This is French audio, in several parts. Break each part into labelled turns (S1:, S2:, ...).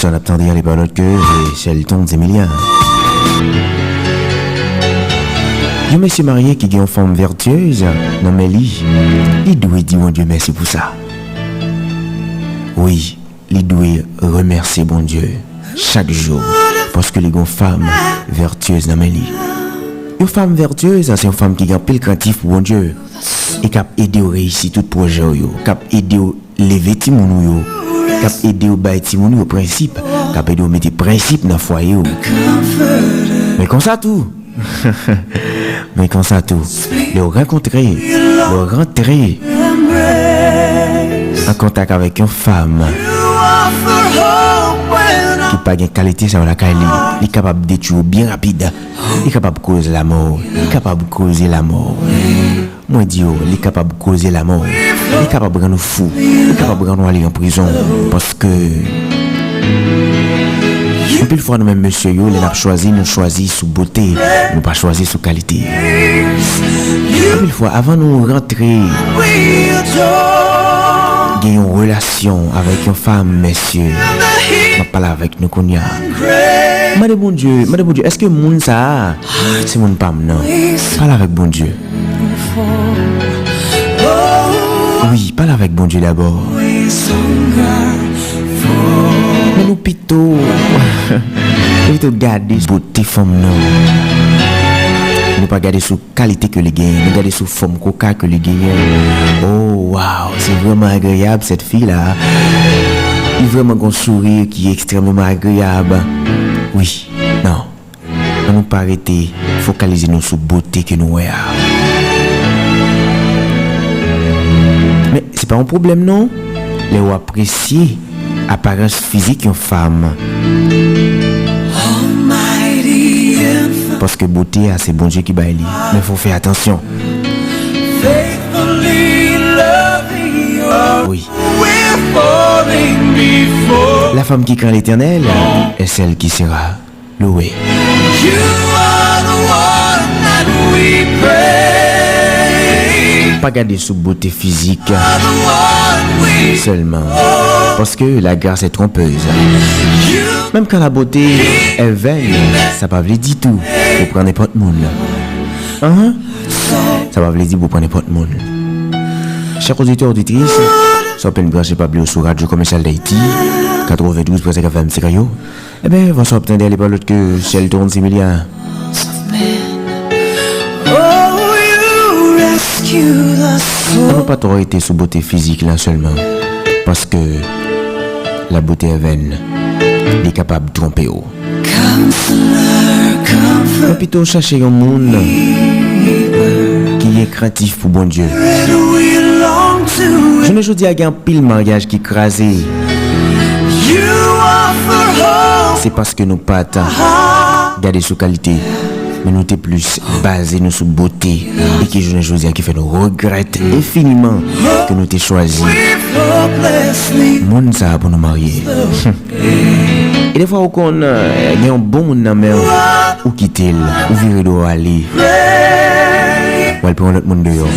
S1: Son attendait les paroles que et Shelton Zemilian. Un monsieur marié qui a une femme vertueuse, non mais il doit dire mon Dieu merci pour ça. Oui, il doit remercier bon Dieu chaque jour parce que les une femme vertueuse non mais lui. Une femme vertueuse, c'est une femme qui a pile craintif pour bon Dieu et qui a aidé à réussir tout projet qui a aidé à lever tout monde qui a aidé à bâtir tout monde au principe, qui a aidé à mettre des principes dans le foyer. Mais comme ça tout. Mais comme ça tout, le rencontrer, le rentrer en contact avec une femme qui n'a pas de qualité sur la qualité, il est capable de tuer bien rapide, il est capable de causer la mort, il est capable de causer la mort. Moi Dieu, il est capable de causer la mort, il est capable de rendre fou, il est capable de rendre aller en prison parce que une pile fois nous-mêmes, monsieur, nous choisi sous beauté, nous pas choisi sous qualité. Une pile fois, avant nous rentrer, il y a une relation avec une femme, messieurs. On parle avec nous qu'on y a. Madame bon Dieu, est-ce que moun ça, c'est mon pam non? Parle avec bon Dieu. Oui, parle avec bon Dieu d'abord. Mais nous plutôt garder beauté femme non. Nous pas garder sous qualité que les gagnent, nous garder sous forme coca que les gagnent. Oh wow, c'est vraiment agréable cette fille là. Il a vraiment un sourire qui est extrêmement agréable. Oui, non. On nous pas arrêter, focaliser nous sur beauté que nous voyons. Mais c'est pas un problème non. Les apprécier apparence physique d'une femme. Parce que beauté, c'est bon Dieu qui baille. Mais il faut faire attention. Oui. La femme qui craint l'Éternel est celle qui sera louée. Pas garder sous beauté physique seulement parce que la grâce est trompeuse. Même quand la beauté est vaine, ça va vous dire tout pour prendre n'importe monde. Ça va vous dire pour prendre n'importe monde. Chers auditeurs auditrices, ça peut brancher Pablo sur Radio Commerciale d'Haïti 92.5 FM Sikayo. Eh bien, vous obtenir les paroles que Shelton Zemilian. On n'a pas trop été sous beauté physique là seulement parce que la beauté est vaine, il est capable de tromper. Mais plutôt chercher un monde qui est craintif pour bon Dieu. Je ne dis à un pile mariage qui crasé. C'est parce que nous pas garder sous qualité. Mais nous sommes plus basés sur beauté et que je ne dis qui fait nous regretter infiniment que nous t'ai choisi. Moun ça pour nous marier. Et des fois on a un bon monde dans mer ou quitter ou virer de aller. Ou elle prend l'autre monde dehors.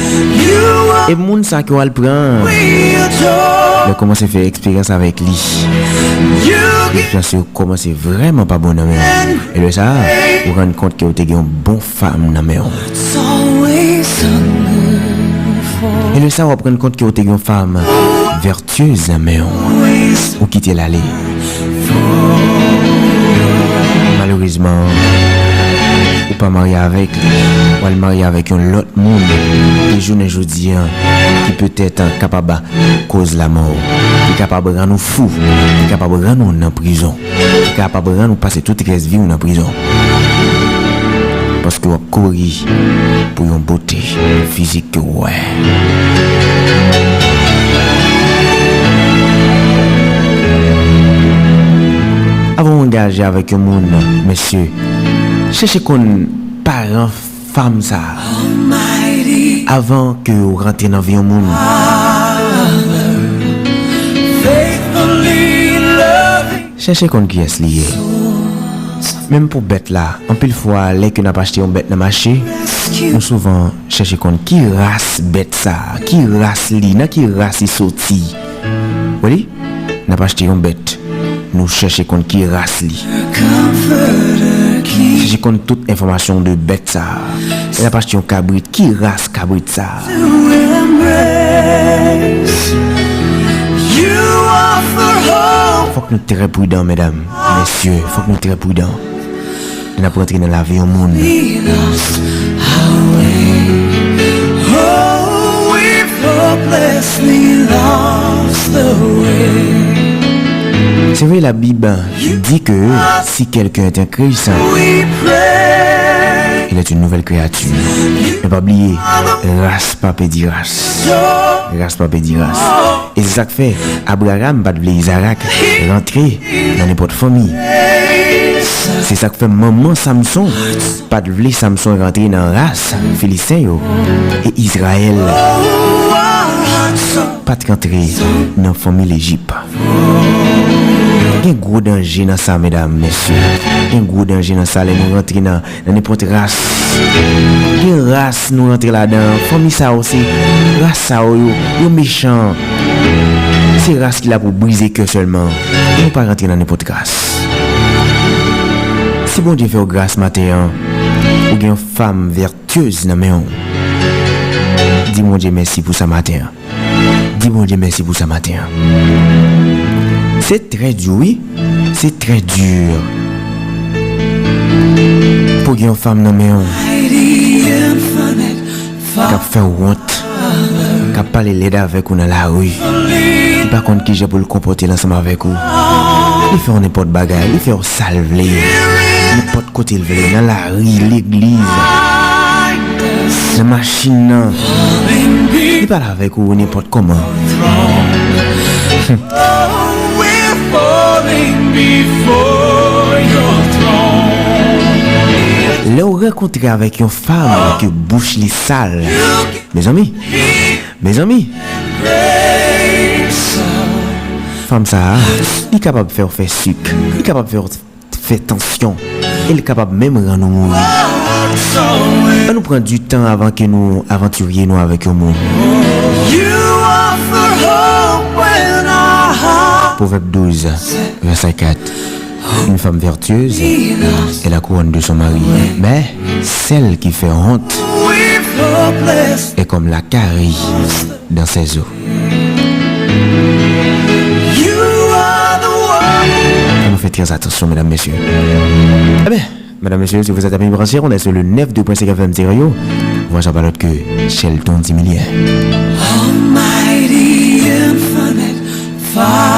S1: Et moun ça qui va le prendre. Il commence à faire expérience avec lui. L'expérience commence vraiment pas bonne. Et le ça, vous rendez compte que vous avez une bonne femme dans la maison. Et le ça, vous prendre compte que vous avez une femme vertueuse dans la maison. Ou quitter l'allée. Malheureusement, ou pas marié avec, ou elle marié avec un autre monde. Et je ne dis qui peut être capable de cause la mort, qui est capable de rendre nous fous, qui est capable de rendre nous en prison, qui est capable de rendre nous passer toute la vie en prison. Parce qu'on court pour une beauté physique, ouais. Avant d'engager avec un monde, monsieur, cherchez qu'on parent femme ça. Avant que vous rentrez dans la vie au monde. Cherchez qu'on qui est lié. Même pour bête là, en pile fois, les que n'a pas acheté une bête dans le marché, nous souvent chercher qu'on qui race bête ça, qui race li, qui race sorti. Oui, n'a pas acheté une bête. nous chercher contre qui race li. Chercher contre toute information de bête ça. Et la passion cabrit, qui race cabrit ça. Faut que nous soyons très prudents, mesdames, messieurs, faut que nous soyons très prudents. Nous avons entré dans la vie au monde. C'est vrai, la Bible dit que si quelqu'un est un chrétien, il est une nouvelle créature. Ne pas oublier, race pas pédi race. Race pas pédi race. Et c'est ça que fait Abraham, pas de Isaac, rentrer dans n'importe famille. C'est ça que fait maman Samson, pas de Samson rentrer dans la race Philistin et Israël. Pas de rentrer dans la famille l'Égypte. Il y a un gros danger dans ça, mesdames, messieurs. Il y a un gros danger dans ça, nous rentrer dans n'importe race. Il y a une race, nous rentrer là-dedans. Famille ça aussi, race ça, yo méchant. C'est race qui là pour briser que seulement. Nous pas rentrer dans n'importe race. Si bon Dieu fait grâce matin, ou bien une femme vertueuse dans mes dis mon Dieu merci pour ce matin. Dis mon Dieu merci pour ce matin. C'est très dur, oui. C'est très dur. Pour une femme dans mes qui a fait honte, qui a parlé l'aide avec vous dans la rue. Il pas contre qui j'ai pour le comporter ensemble avec vous. Il fait n'importe bagaille, il fait un salve, n'importe côté le veut, dans la rue, l'église, la machine. Il parle avec vous n'importe comment. Là, on rencontre avec une femme qui bouche les sales. Mes amis, femme ça, il est capable de faire sucre, il est capable de faire tension, il est capable même de rendre nous mourir. On nous prend du temps avant que nous aventurions avec le monde. Proverbe 12, verset 4. Une femme vertueuse est la couronne de son mari, mais celle qui fait honte est comme la carie dans ses eaux. On fait très attention, mesdames, messieurs. Eh bien, mesdames, messieurs, si vous êtes à mes branchières, on est sur le 9.5 FM stéréo. Moi, j'en parle que Shelton 10 millions. Almighty infinite fire.